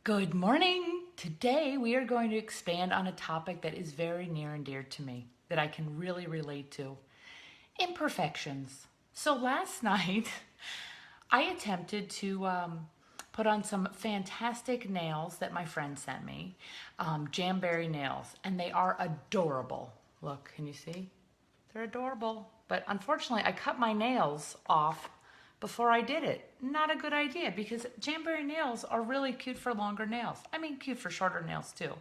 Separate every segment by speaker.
Speaker 1: Good morning. Today we are going to expand on a topic that is very near and dear to me, that I can really relate to: imperfections. So last night I attempted to put on some fantastic nails that my friend sent me, Jamberry nails, and they are adorable. Look, can you see? They're adorable. But unfortunately, I cut my nails off before I did it. Not a good idea because Jamberry nails are really cute for longer nails. I mean, cute for shorter nails too.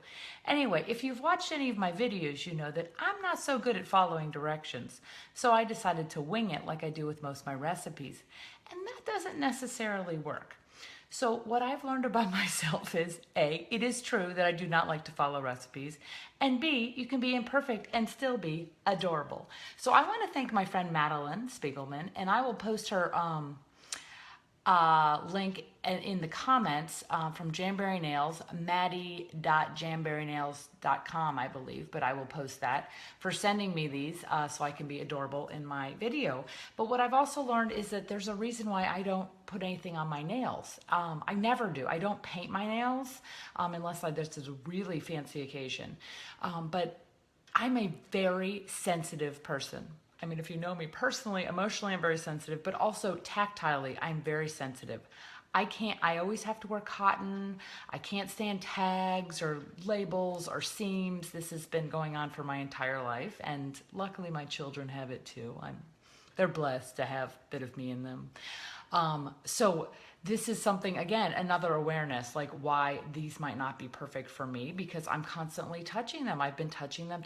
Speaker 1: Anyway, if you've watched any of my videos, you know that I'm not so good at following directions. So I decided to wing it like I do with most of my recipes. And that doesn't necessarily work. So what I've learned about myself is A, it is true that I do not like to follow recipes, and B, you can be imperfect and still be adorable. So I want to thank my friend Madeline Spiegelman, and I will post her link in the comments from Jamberry Nails, maddie.jamberrynails.com, I believe, but I will post that, for sending me these so I can be adorable in my video. But what I've also learned is that there's a reason why I don't put anything on my nails. I never do. I don't paint my nails unless this is a really fancy occasion. But I'm a very sensitive person. I mean, if you know me personally, emotionally, I'm very sensitive, but also tactilely, I'm very sensitive. I always have to wear cotton. I can't stand tags or labels or seams. This has been going on for my entire life, and luckily my children have it too. They're blessed to have a bit of me in them. So this is something, again, another awareness, like why these might not be perfect for me, because I'm constantly touching them. I've been touching them.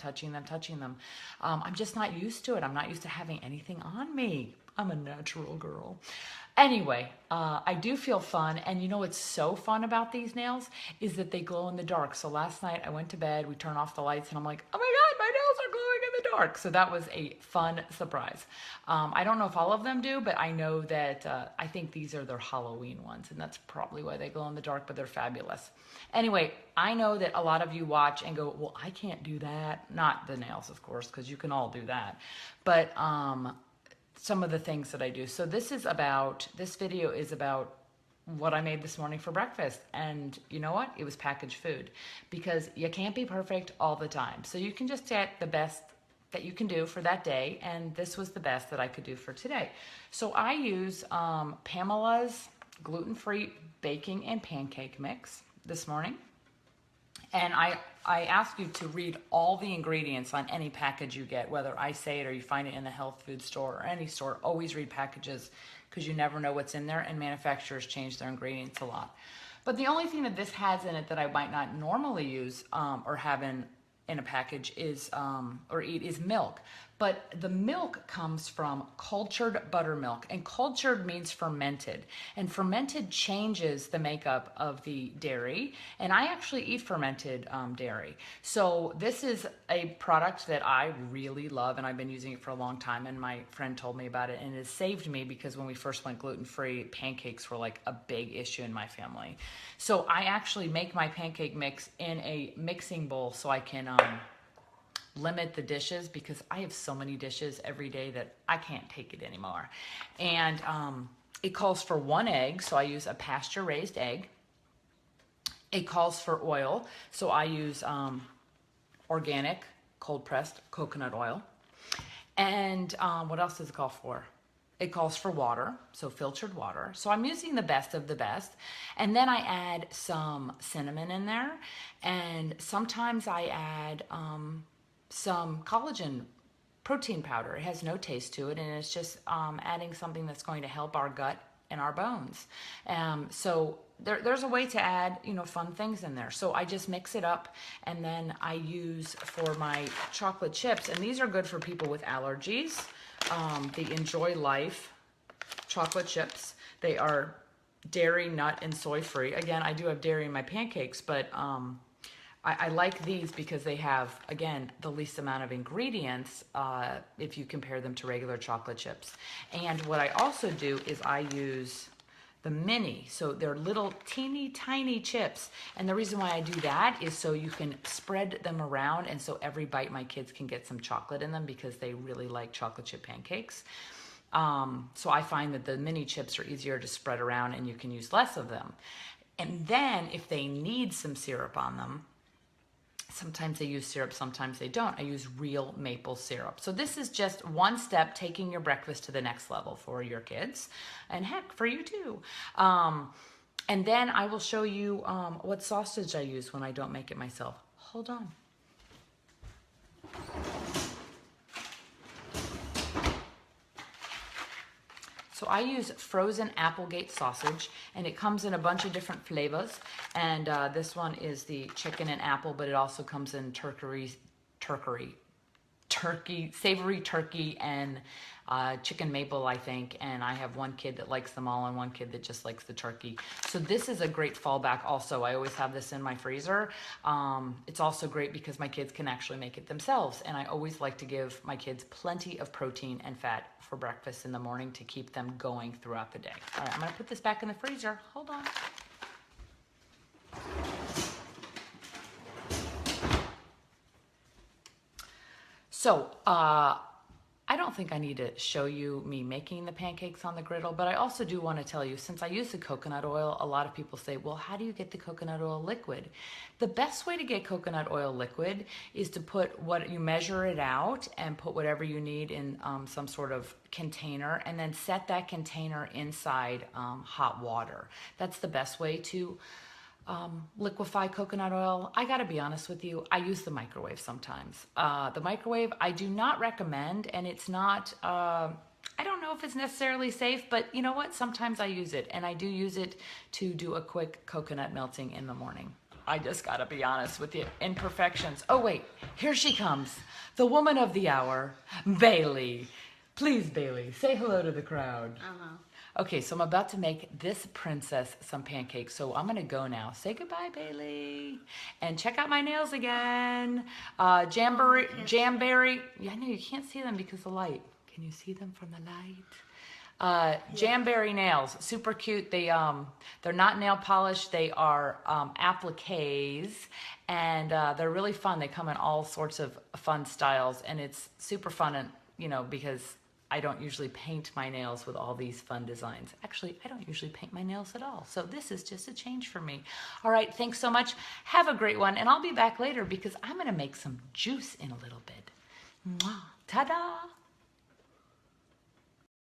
Speaker 1: I'm just not used to it. I'm not used to having anything on me. I'm a natural girl. Anyway, I do feel fun. And you know what's so fun about these nails is that they glow in the dark. So last night I went to bed, we turned off the lights, and I'm like, oh my God, my nails are glowing in the dark. So that was a fun surprise. I don't know if all of them do, but I know that I think these are their Halloween ones, and that's probably why they glow in the dark, but they're fabulous. Anyway, I know that a lot of you watch and go, well, I can't do that. Not the nails, of course, because you can all do that. But some of the things that I do. So this video is about what I made this morning for breakfast. And you know what? It was packaged food, because you can't be perfect all the time. So you can just get the best that you can do for that day. And this was the best that I could do for today. So I use Pamela's gluten-free baking and pancake mix this morning. And I ask you to read all the ingredients on any package you get, whether I say it or you find it in a health food store or any store. Always read packages, because you never know what's in there, and manufacturers change their ingredients a lot. But the only thing that this has in it that I might not normally use or have in a package is or eat is milk. But the milk comes from cultured buttermilk, and cultured means fermented, and fermented changes the makeup of the dairy. And I actually eat fermented dairy. So this is a product that I really love, and I've been using it for a long time, and my friend told me about it, and it has saved me, because when we first went gluten-free, pancakes were like a big issue in my family. So I actually make my pancake mix in a mixing bowl so I can limit the dishes, because I have so many dishes every day that I can't take it anymore. And it calls for 1 egg, so I use a pasture-raised egg. It calls for oil, so I use organic cold-pressed coconut oil. And what else does it call for? It calls for water, so filtered water. So I'm using the best of the best. And then I add some cinnamon in there. And sometimes I add some collagen protein powder. It has no taste to it, and it's just adding something that's going to help our gut and our bones. So there's a way to add, fun things in there. So I just mix it up, and then I use for my chocolate chips, and these are good for people with allergies, the Enjoy Life chocolate chips. They are dairy, nut, and soy free. Again, I do have dairy in my pancakes, but I like these because they have, again, the least amount of ingredients if you compare them to regular chocolate chips. And what I also do is I use the mini. So they're little teeny tiny chips. And the reason why I do that is so you can spread them around, and so every bite my kids can get some chocolate in them, because they really like chocolate chip pancakes. So I find that the mini chips are easier to spread around, and you can use less of them. And then if they need some syrup on them, sometimes they use syrup, sometimes they don't. I use real maple syrup. So this is just one step taking your breakfast to the next level for your kids, and heck, for you too. And then I will show you what sausage I use when I don't make it myself. Hold on. So I use frozen Applegate sausage, and it comes in a bunch of different flavors. And this one is the chicken and apple, but it also comes in savory turkey, and chicken maple, I think. And I have one kid that likes them all and one kid that just likes the turkey. So this is a great fallback also. I always have this in my freezer. It's also great because my kids can actually make it themselves. And I always like to give my kids plenty of protein and fat for breakfast in the morning to keep them going throughout the day. All right, I'm gonna put this back in the freezer. Hold on. So, I don't think I need to show you me making the pancakes on the griddle, but I also do want to tell you, since I use the coconut oil, a lot of people say, well, how do you get the coconut oil liquid? The best way to get coconut oil liquid is to measure it out and put whatever you need in some sort of container, and then set that container inside hot water. That's the best way to liquefy coconut oil. I gotta be honest with you, I use the microwave sometimes. The microwave I do not recommend, and it's not, I don't know if it's necessarily safe, but you know what? Sometimes I use it, and I do use it to do a quick coconut melting in the morning. I just gotta be honest with you. Imperfections. Oh wait, here she comes. The woman of the hour, Bailey. Please, Bailey, say hello to the crowd. Okay, so I'm about to make this princess some pancakes. So I'm gonna go now. Say goodbye, Bailey. And check out my nails again. Jamberry. Yeah, I know you can't see them because of the light. Can you see them from the light? Jamberry nails, super cute. They're not nail polish. They are appliques, and they're really fun. They come in all sorts of fun styles, and it's super fun. And because I don't usually paint my nails with all these fun designs. Actually, I don't usually paint my nails at all. So this is just a change for me. All right, thanks so much. Have a great one. And I'll be back later because I'm gonna make some juice in a little bit. Mwah. Ta-da!